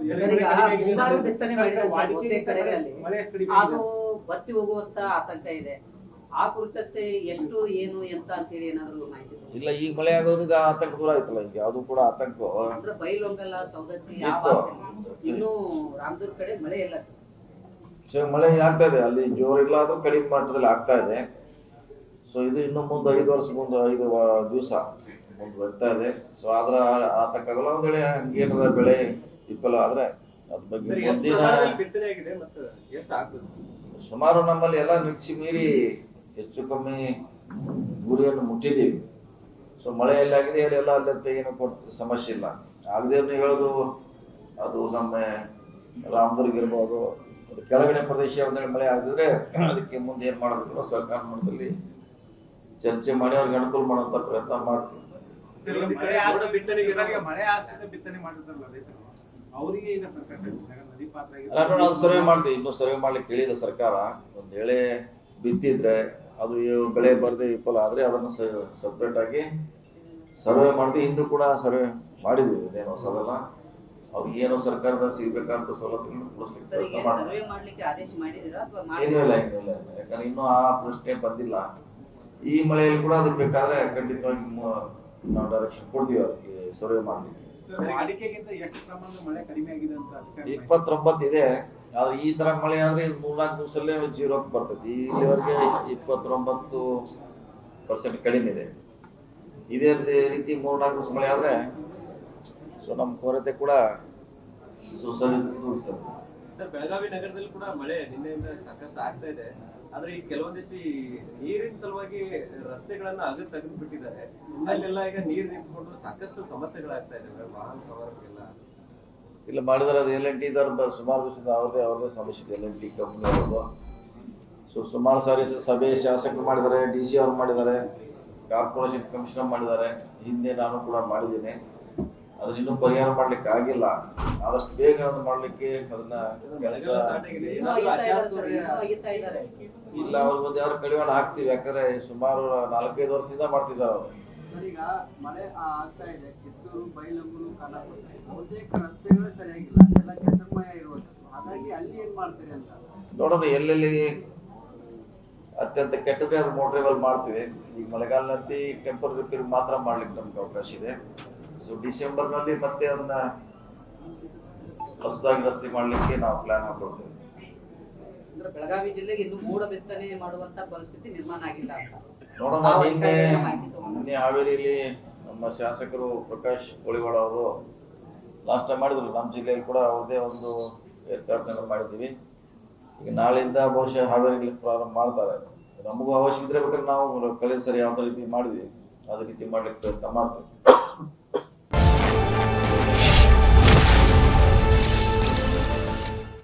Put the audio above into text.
ಮುಂಗಾರು ಬಿತ್ತನೆ ಮಾಡಿದ್ರೆ ಬಹುತೇಕ ಕಡೆಗಳಲ್ಲಿ ಅದು ಬತ್ತಿ ಹೋಗುವಂತ ಆತಂಕ ಇದೆ. ಆ ಕುರಿತಂತೆ ಎಷ್ಟು ಏನು ಎಂತ ಅಂತ ಹೇಳಿ ಏನಾದ್ರು ಮಾಹಿತಿ ಇಲ್ಲ? ಈಗ ಮಳೆ ಆಗೋದ್ರಿಂದ ಆತಂಕ ದೂರ ಆಯ್ತಲ್ಲ. ಈಗ ಯಾವ್ದು ಕೂಡ ಆತಂಕ ಅಂದ್ರೆ ಬೈಲೊಂಗಲ ಸೌದತ್ತಿ ಇನ್ನು ರಾಮದುರ್ಗ ಕಡೆ ಮಳೆ ಇಲ್ಲ ಸರ್. ಮಳೆ ಆಗ್ತಾ ಇದೆ ಅಲ್ಲಿ, ಜೋರಿಲ್ಲ ಆದ್ರೂ ಕಡಿಮೆ ಮಟ್ಟದಲ್ಲಿ ಆಗ್ತಾ ಇದೆ. ಸೊ ಇದು ಇನ್ನು ಮುಂದೆ 5 ವರ್ಷ ಮುಂದೆ 5 ದಿವಸ ಮುಂದೆ ಬರ್ತಾ ಇದೆ. ಸೊ ಅದ್ರ ಆತಂಕಗಳು ಒಂದ್ ವೇಳೆ ಹಂಗೇನಾರ ಬೆಳೆ ವಿಫಲ ಆದ್ರೆ ಅದ್ರ ಬಗ್ಗೆ ಮುಂದಿನ ಸುಮಾರು ನಮ್ಮಲ್ಲಿ ಎಲ್ಲ ನಿರೀಕ್ಷೆ ಮೀರಿ ಹೆಚ್ಚು ಕಮ್ಮಿ ಗುರಿಯನ್ನು ಮುಟ್ಟಿದ್ದೀವಿ. ಸೊ ಮಳೆ ಎಲ್ಲಾಗಿದೆ ಅಲ್ಲೆಲ್ಲ ಅಲ್ಲಂತ ಏನು ಸಮಸ್ಯೆ ಇಲ್ಲ. ಆಗದೆ ಹೇಳೋದು ಅದು ನಮ್ಮ ರಾಮದುರ್ಗ ಇರ್ಬೋದು, ಅದು ಕೆಳಗಡೆ ಪ್ರದೇಶ ಒಂದೆರಡು ಮಳೆ ಆಗಿದ್ರೆ ಅದಕ್ಕೆ ಮುಂದೆ ಏನ್ ಮಾಡಬೇಕು ಸರ್ಕಾರ ಮಟ್ಟದಲ್ಲಿ ಚರ್ಚೆ ಮಾಡಿ ಅವ್ರಿಗೆ ಅನುಕೂಲ ಮಾಡುವಂತ ಪ್ರಯತ್ನ ಮಾಡ್ತೀವಿ. ನಾವು ಸರ್ವೆ ಮಾಡ್ತೀವಿ. ಇನ್ನು ಸರ್ವೆ ಮಾಡ್ಲಿಕ್ಕೆ ಹೇಳಿದ ಸರ್ಕಾರ. ಒಂದ್ ವೇಳೆ ಬಿತ್ತಿದ್ರೆ ಅದು ಬೆಳೆ ಬರದೆ ವಿಫಲ ಆದ್ರೆ ಅದನ್ನು ಸಪ್ರೇಟ್ ಆಗಿ ಸರ್ವೆ ಮಾಡ್ತೀವಿ. ಹಿಂದೂ ಕೂಡ ಸರ್ವೆ ಮಾಡಿದ್ವಿ, ಇದೇನೋ ಹೊಸದಲ್ಲ. ಅವ್ರಿಗೆ ಏನೋ ಸರ್ಕಾರದ ಸಿಗ್ಬೇಕಂತ ಸವಲತ್ತುಗಳನ್ನು ಏನೂ ಇಲ್ಲ. ಯಾಕಂದ್ರೆ ಇನ್ನೂ ಆ ಪ್ರಶ್ನೆ ಬಂದಿಲ್ಲ. ಈ ಮಳೆಯಲ್ಲಿ ಕೂಡ ಅದು ಬೇಕಾದ್ರೆ ಖಂಡಿತವಾಗಿ ನಾವು ಡೈರೆಕ್ಷನ್ ಕೊಡ್ತೀವಿ ಅದಕ್ಕೆ ಸರ್ವೆ ಮಾಡ್ಲಿಕ್ಕೆ. 29 ಇದೆ. ಆದ್ರೆ ಈ ತರ ಮಳೆ ಆದ್ರೆ 3-4 ದಿವಸಲ್ಲೇ 0 ಬರ್ತೈತಿ. ಇಲ್ಲಿವರೆಗೆ 29% ಕಡಿಮೆ ಇದೆ. ಇದೇ ರೀತಿ 3-4 ದಿವಸ ಮಳೆ ಆದ್ರೆ ಸೊ ನಮ್ಮ ಕೊರತೆ ಕೂಡ ಸರ್, ಬೆಳಗಾವಿ ನಗರದಲ್ಲಿ ಕೂಡ ಮಳೆ ನಿನ್ನೆಯಿಂದ ಸಾಕಷ್ಟು ಆಗ್ತಾ ಇದೆ. ಆದ್ರೆ ಈ ಕೆಲವೊಂದಿಷ್ಟು ನೀರಿನ ಸಲುವಾಗಿ ರಸ್ತೆಗಳನ್ನ ತೆಗೆದು ಬಿಟ್ಟಿದ್ದಾರೆ. ಅಲ್ಲೆಲ್ಲ ಈಗ ನೀರು ನಿಂತ್ಕೊಂಡು ಸಾಕಷ್ಟು ಸಮಸ್ಯೆಗಳಾಗ್ತಾ ಇದಾವೆ ವಾಹನ ಸವಾರರಿಗೆಲ್ಲ. ಇಲ್ಲ ಮಾಡಿದಾರೆ. ಅದು LNT ಸುಮಾರು ದಿವಸದಿಂದ ಅವ್ರದೇ ಸಮಸ್ಯೆ ಇದೆ. LNT ಕಂಪ್ನಿ ಅವ್ರದ್ದು. ಸೊ ಸುಮಾರು ಸಾರಿ ಸಭೆ ಶಾಸಕರು ಮಾಡಿದ್ದಾರೆ, DC ಅವ್ರು ಮಾಡಿದ್ದಾರೆ, ಕಾರ್ಪೊರೇಷನ್ ಕಮಿಷನರ್ ಮಾಡಿದ್ದಾರೆ. ಹಿಂದೆ ನಾನು ಕೂಡ ಮಾಡಿದ್ದೀನಿ. ಅದನ್ನ ಇನ್ನೂ ಪರಿಹಾರ ಮಾಡ್ಲಿಕ್ಕೆ ಆಗಿಲ್ಲ. ಆದಷ್ಟು ಬೇಗ ಮಾಡ್ಲಿಕ್ಕೆ ಅದನ್ನ ಕೆಲಸ ಇಲ್ಲ. ಅವ್ರ ಮುಂದೆ ಯಾರು ಕಡಿವಾಣ ಹಾಕ್ತಿವಿ. ಯಾಕಂದ್ರೆ ಸುಮಾರು 4-5 ವರ್ಷದಿಂದ ಮಾಡ್ತಿದ್ದಾರೆ ಅವರು. ಈಗ ಮಳೆ ಆಗ್ತಾ ಇದೆ. ಕಿತ್ತೂರು, ಬೈಲಹೊಂಗಲ, ಖಾನಾಪುರ ಬಹುತೇಕ ರಸ್ತೆಗಳು ಸರಿಯಾಗಿಲ್ಲ, ಎಲ್ಲ ಕೆಸರಮಯ ಇರುವಂತದ್ದು. ಹಾಗಾಗಿ ಅಲ್ಲಿ ಏನ್ ಮಾಡ್ತೀರಿ ಅಂತ ನೋಡೋಣ. ಎಲ್ಲೆಲ್ಲಿ ಅತ್ಯಂತ ಕೆಟ್ಟದ್ರೆ ಅದು ಮೋಟ್ರೇಬಲ್ ಮಾಡ್ತೀವಿ. ಈಗ ಮಳೆಗಾಲದಲ್ಲಿ ಟೆಂಪರ್ ರಿಪೇರಿ ಮಾತ್ರ ಮಾಡ್ಲಿಕ್ಕೆ ನಮ್ಗೆ ಅವಕಾಶ ಇದೆ. ಸೊ ಡಿಸೆಂಬರ್ನಲ್ಲಿ ಮತ್ತೆ ಅದನ್ನ ಹೊಸದಾಗಿ ರಸ್ತೆ ಮಾಡ್ಲಿಕ್ಕೆ ನಾವು ಪ್ಲಾನ್ ಹಾಕೊಳ್ತೇವೆ. ಬೆಳಗಾವಿ ಜಿಲ್ಲೆಗೆ ಇನ್ನೂ ಮೋಡ ಬಿತ್ತನೆ ಮಾಡುವಂತ ಪರಿಸ್ಥಿತಿ ನಿರ್ಮಾಣ ಆಗಿಲ್ಲ ಅಂತ ನೋಡೋಣ. ನಿನ್ನೆ ಹಾವೇರಿಯಲ್ಲಿ ನಮ್ಮ ಶಾಸಕರು ಪ್ರಕಾಶ್ ಕೋಳಿವಾಡ ಅವರು ಲಾಸ್ಟ್ ಟೈಮ್ ಮಾಡಿದ್ರು. ನಮ್ಮ ಜಿಲ್ಲೆಯಲ್ಲಿ ಕೂಡ ಅವ್ರದೇ ಒಂದು ಏರ್ಪಾಟ್ನ ಮಾಡಿದ್ದೀವಿ. ಈಗ ನಾಳೆಯಿಂದ ಬಹುಶಃ ಹಾವೇರಿಯಲ್ಲಿ ಪ್ರಾರಂಭ ಮಾಡ್ತಾರೆ. ನಮಗೂ ಅವಶ್ಯಕ ಇದ್ರೆ ಬೇಕಾದ್ರೆ ನಾವು ಕಳೆದ ಸರಿ ಯಾವ ರೀತಿ ಮಾಡಿದ್ವಿ ಅದೇ ರೀತಿ ಮಾಡ್ಲಿಕ್ಕೆ ಪ್ರಯತ್ನ ಮಾಡ್ತೇವೆ.